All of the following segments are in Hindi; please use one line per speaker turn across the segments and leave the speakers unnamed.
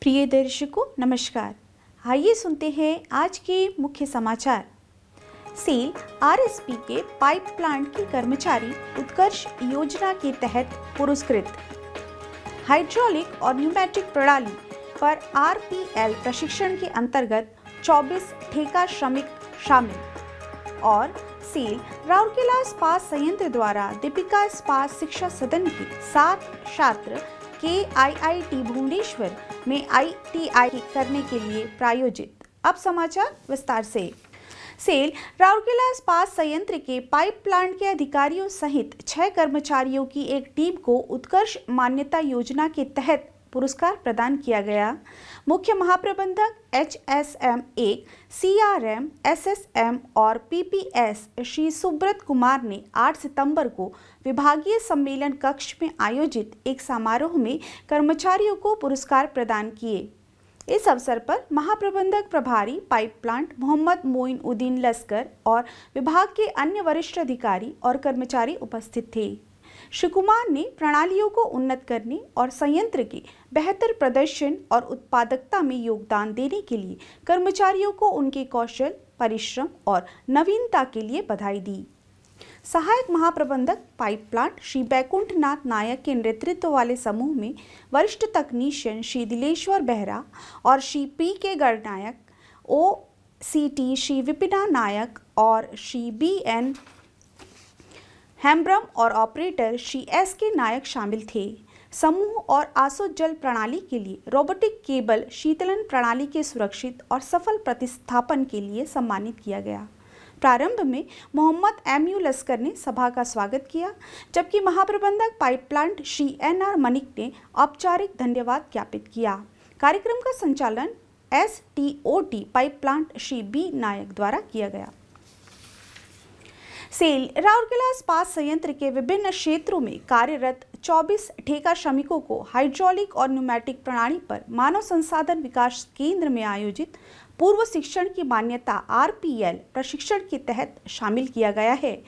प्रिय दर्शकों नमस्कार। आइए सुनते हैं आज के मुख्य समाचार। सेल आरएसपी के पाइप प्लांट के कर्मचारी उत्कर्ष योजना के तहत पुरस्कृत। हाइड्रोलिक और न्यूमेटिक प्रणाली पर आरपीएल प्रशिक्षण के अंतर्गत 24 ठेका श्रमिक शामिल। और सेल राउरकेला इस्पात संयंत्र द्वारा दीपिका इस्पात शिक्षा सदन के 7 छात्र के आईआईटी भुवनेश्वर में आईटीआई करने के लिए प्रायोजित। अब समाचार विस्तार से। सेल राउरकेला इस्पात संयंत्र के पाइप प्लांट के अधिकारियों सहित 6 कर्मचारियों की एक टीम को उत्कर्ष मान्यता योजना के तहत पुरस्कार प्रदान किया गया। मुख्य महाप्रबंधक HSM 1, CRM, SSM और PPS श्री सुब्रत कुमार ने 8 सितंबर को विभागीय सम्मेलन कक्ष में आयोजित एक समारोह में कर्मचारियों को पुरस्कार प्रदान किए। इस अवसर पर महाप्रबंधक प्रभारी पाइप प्लांट मोहम्मद मोइनुद्दीन लस्कर और विभाग के अन्य वरिष्ठ अधिकारी और कर्मचारी उपस्थित थे। श्री कुमार ने प्रणालियों को उन्नत करने और संयंत्र के बेहतर प्रदर्शन और उत्पादकता में योगदान देने के लिए कर्मचारियों को उनके कौशल, परिश्रम और नवीनता के लिए बधाई दी। सहायक महाप्रबंधक पाइप प्लांट श्री बैकुंठ नाथ नायक के नेतृत्व वाले समूह में वरिष्ठ तकनीशियन श्री दिलेश्वर बेहरा और श्री PK गणनायक, OCT श्री विपिना नायक और श्री BN हेम्ब्रम और ऑपरेटर श्री SK नायक शामिल थे। समूह और आसो जल प्रणाली के लिए रोबोटिक केबल शीतलन प्रणाली के सुरक्षित और सफल प्रतिस्थापन के लिए सम्मानित किया गया। प्रारंभ में मोहम्मद MU लस्कर ने सभा का स्वागत किया, जबकि महाप्रबंधक पाइप प्लांट श्री NR मनिक ने औपचारिक धन्यवाद ज्ञापित किया। कार्यक्रम का संचालन STOT pipe plant Shri B नायक द्वारा किया गया। सेल राउरकेला इस्पात संयंत्र के विभिन्न क्षेत्रों में कार्यरत 24 ठेका श्रमिकों को हाइड्रोलिक और न्यूमेटिक प्रणाली पर मानव संसाधन विकास केंद्र में आयोजित पूर्व शिक्षण की मान्यता RPL प्रशिक्षण के तहत शामिल किया गया है।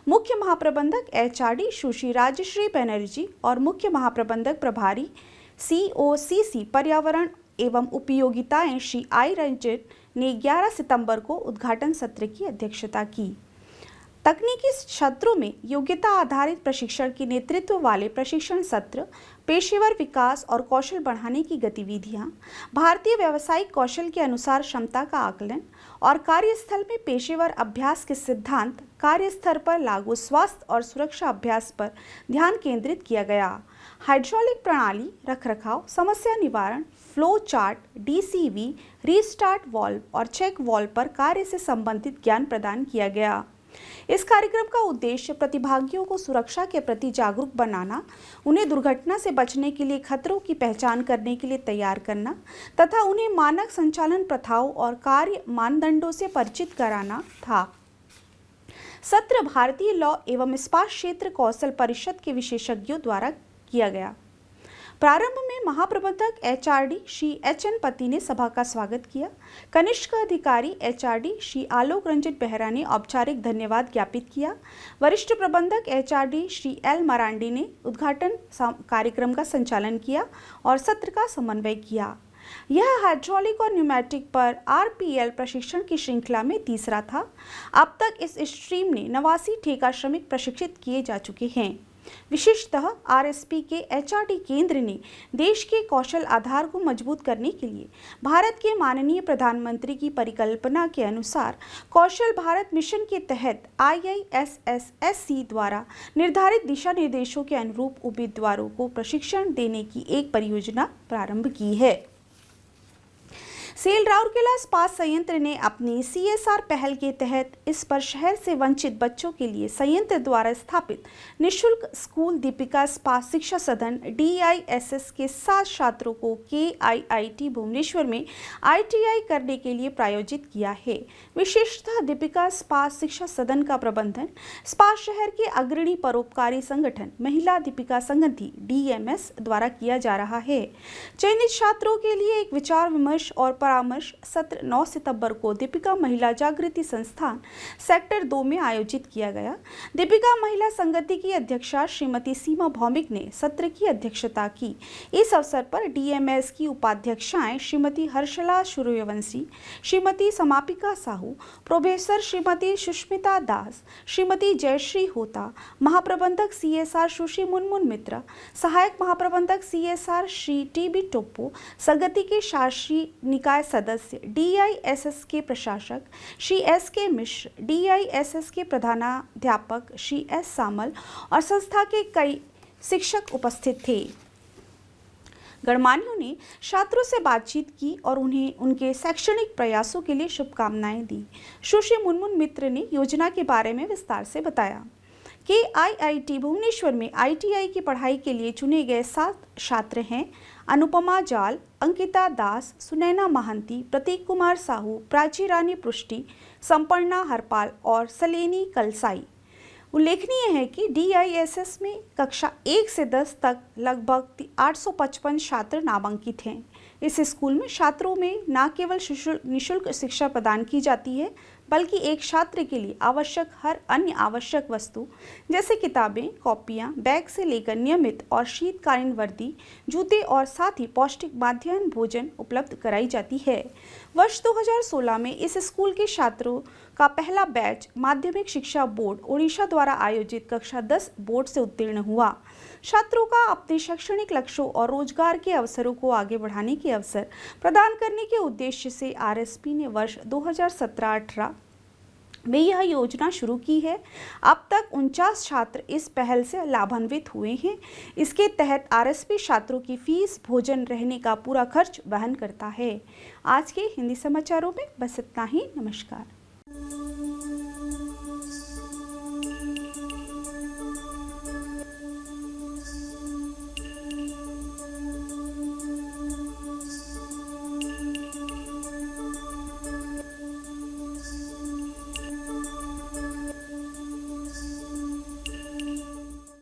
मुख्य महाप्रबंधक HRD सुश्री राजश्री बनर्जी और मुख्य महाप्रबंधक प्रभारी COCC पर्यावरण एवं उपयोगिताएं श्री I रंजन ने 11 सितंबर को उद्घाटन सत्र की अध्यक्षता की। तकनीकी क्षेत्रों में योग्यता आधारित प्रशिक्षण के नेतृत्व वाले प्रशिक्षण सत्र, पेशेवर विकास और कौशल बढ़ाने की गतिविधियां, भारतीय व्यावसायिक कौशल के अनुसार क्षमता का आकलन और कार्यस्थल में पेशेवर अभ्यास के सिद्धांत, कार्यस्थल पर लागू स्वास्थ्य और सुरक्षा अभ्यास पर ध्यान केंद्रित किया गया। हाइड्रोलिक प्रणाली रखरखाव, समस्या निवारण, flow chart, DCV, restart valve और चेक वाल्व पर कार्य से संबंधित ज्ञान प्रदान किया गया। इस कार्यक्रम का उद्देश्य प्रतिभागियों को सुरक्षा के प्रति जागरूक बनाना, उन्हें दुर्घटना से बचने के लिए खतरों की पहचान करने के लिए तैयार करना तथा उन्हें मानक संचालन प्रथाओं और कार्य मानदंडों से परिचित कराना था। सत्र भारतीय लॉ एवं इस्पात क्षेत्र कौशल परिषद के विशेषज्ञों द्वारा किया गया। प्रारंभ में महाप्रबंधक HRD श्री HN पति ने सभा का स्वागत किया। कनिष्ठ अधिकारी HRD श्री आलोक रंजन बेहरा ने औपचारिक धन्यवाद ज्ञापित किया। वरिष्ठ प्रबंधक HRD श्री L मरांडी ने उद्घाटन कार्यक्रम का संचालन किया और सत्र का समन्वय किया। यह हाइड्रोलिक और न्यूमेटिक पर RPL प्रशिक्षण की श्रृंखला में तीसरा था। अब तक इस स्ट्रीम ने 89 ठेका श्रमिक प्रशिक्षित किए जा चुके हैं। विशेषतः RSP के HRD केंद्र ने देश के कौशल आधार को मजबूत करने के लिए भारत के माननीय प्रधानमंत्री की परिकल्पना के अनुसार कौशल भारत मिशन के तहत IISSSC द्वारा निर्धारित दिशा निर्देशों के अनुरूप उम्मीदवारों को प्रशिक्षण देने की एक परियोजना प्रारंभ की है। सेल राउरकेला इस्पात संयंत्र ने अपनी CSR पहल के तहत इस पर शहर से वंचित बच्चों के लिए संयंत्र द्वारा स्थापित निःशुल्क स्कूल दीपिका इस्पात शिक्षा सदन DISS के 7 छात्रों को KIIT भुवनेश्वर में ITI करने के लिए प्रायोजित किया है। विशेषतः दीपिका इस्पात शिक्षा सदन का प्रबंधन इस्पात शहर के अग्रणी परोपकारी संगठन महिला दीपिका संगति DMS द्वारा किया जा रहा है। चयनित छात्रों के लिए एक विचार विमर्श और परामर्श सत्र 9 सितंबर को दीपिका महिला जागृति संस्थान सेक्टर 2 में आयोजित किया गया। दीपिका महिला संगति की अध्यक्षा श्रीमती सीमा भौमिक ने सत्र की अध्यक्षता की। इस अवसर पर डीएमएस की उपाध्यक्षाएं श्रीमती हर्षला सूर्यवंशी, श्रीमती समापिका साहू, प्रोफेसर श्रीमती सुष्मिता दास, श्रीमती जयश्री होता, महाप्रबंधक सीएसआर सुश्री मुनमुन मित्रा, सहायक महाप्रबंधक सीएसआर श्री टीबी टोप्पो, संगति के शासी निकाय सदस्य, डीआईएसएस के प्रशासक श्री एसके मिश्र, डीआईएसएस के प्रधानाध्यापक श्री एस सामल और संस्था के कई शिक्षक उपस्थित थे। गणमान्यों ने छात्रों से बातचीत की और उन्हें उनके शैक्षणिक प्रयासों के लिए शुभकामनाएं दी। सुश्री मुनमुन मित्र ने योजना के बारे में विस्तार से बताया कि आईआईटी भुवनेश्वर में आईटीआई की पढ़ाई के लिए चुने गए 7 छात्र हैं। अनुपमा जाल, अंकिता दास, सुनैना महांती, प्रतीक कुमार साहू, प्राची रानी पृष्टि, संपर्णा हरपाल और सलेनी कलसाई। उल्लेखनीय है कि डीआईएसएस में कक्षा 1 से 10 तक लगभग 855 छात्र नामांकित हैं। इस स्कूल में छात्रों में न केवल निःशुल्क शिक्षा प्रदान की जाती है, बल्कि एक छात्र के लिए आवश्यक हर अन्य आवश्यक वस्तु जैसे किताबें, कॉपियां, बैग से लेकर नियमित और शीतकालीन वर्दी, जूते और साथ ही पौष्टिक मध्याह्न भोजन उपलब्ध कराई जाती है। वर्ष 2016 में इस स्कूल के छात्रों का पहला बैच माध्यमिक शिक्षा बोर्ड ओडिशा द्वारा आयोजित कक्षा 10 बोर्ड से उत्तीर्ण हुआ। छात्रों का अपने शैक्षणिक लक्ष्यों और रोजगार के अवसरों को आगे बढ़ाने के अवसर प्रदान करने के उद्देश्य से आरएसपी ने वर्ष 2017-18 में यह योजना शुरू की है। अब तक 49 छात्र इस पहल से लाभान्वित हुए हैं। इसके तहत आरएसपी छात्रों की फीस, भोजन, रहने का पूरा खर्च वहन करता है। आज के हिंदी समाचारों में बस इतना ही। नमस्कार।